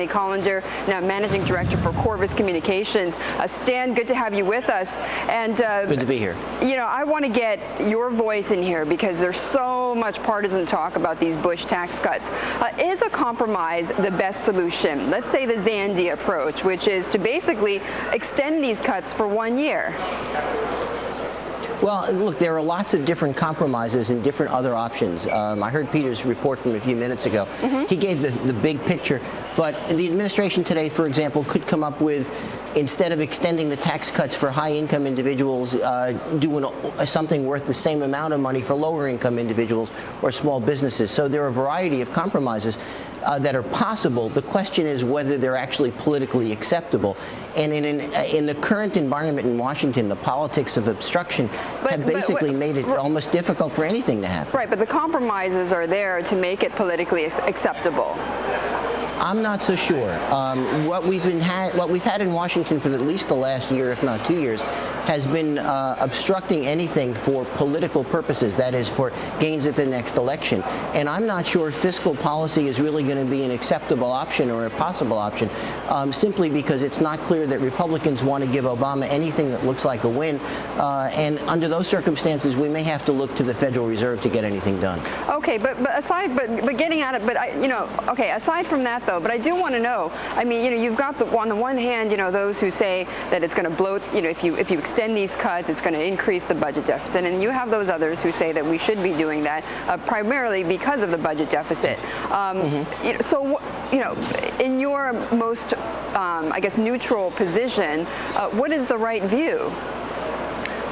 Collender, now Managing Director for Qorvis Communications. Stan, good to have you with us. And good to be here. You know, I want to get your voice in here because there's so much partisan talk about these Bush tax cuts. Is a compromise the best solution? Let's say the Zandy approach, which is to basically extend these cuts for 1 year. Well, look, there are lots of different compromises and different other options. I heard Peter's report from a few minutes ago. He gave the big picture, but the administration today, for example, could come up with, instead of extending the tax cuts for high-income individuals, doing something worth the same amount of money for lower-income individuals or small businesses. So there are a variety of compromises that are possible. The question is whether they're actually politically acceptable. And in the current environment in Washington, the politics of obstruction have basically made it almost difficult for anything to happen. Right, but the compromises are there to make it politically acceptable. I'm not so sure. What we've had in Washington for at least the last year, if not 2 years, has been obstructing anything for political purposes, that is, for gains at the next election. And I'm not sure fiscal policy is really going to be an acceptable option or a possible option, simply because it's not clear that Republicans want to give Obama anything that looks like a win. And under those circumstances, we may have to look to the Federal Reserve to get anything done. Okay, but getting at it, okay, aside from that, though, but I do want to know, I mean, you've got on the one hand, those who say that it's going to bloat, if you extend these cuts, it's going to increase the budget deficit, and you have those others who say that we should be doing that primarily because of the budget deficit. So, in your most, I guess, neutral position, what is the right view?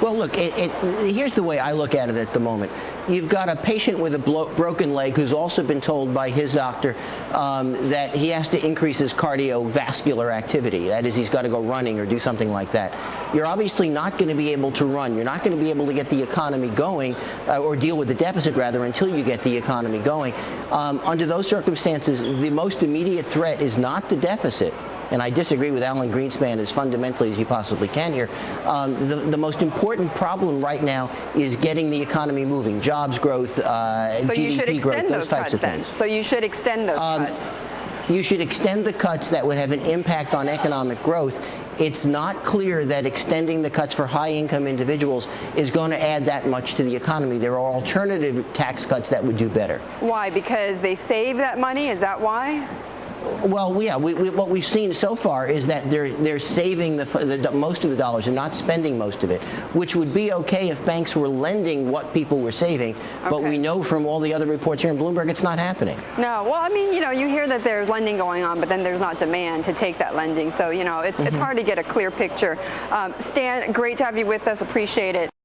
Well, look, here's the way I look at it at the moment. You've got a patient with a broken leg who's also been told by his doctor that he has to increase his cardiovascular activity. That is, he's got to go running or do something like that. You're obviously not going to be able to run. You're not going to be able to get the economy going, or deal with the deficit, rather, until you get the economy going. Under those circumstances, the most immediate threat is not the deficit. And I disagree with Alan Greenspan as fundamentally as you possibly can here. The most important problem right now is getting the economy moving, jobs growth, GDP growth, those types of things. So you should extend those cuts. You should extend the cuts that would have an impact on economic growth. It's not clear that extending the cuts for high-income individuals is going to add that much to the economy. There are alternative tax cuts that would do better. Why? Because they save that money? Is that why? Well, yeah. What we've seen so far is that they're saving most of the dollars and not spending most of it, which would be okay if banks were lending what people were saving. Okay. But we know from all the other reports here in Bloomberg, it's not happening. No. Well, I mean, you hear that there's lending going on, but then there's not demand to take that lending. So, it's hard to get a clear picture. Stan, great to have you with us. Appreciate it.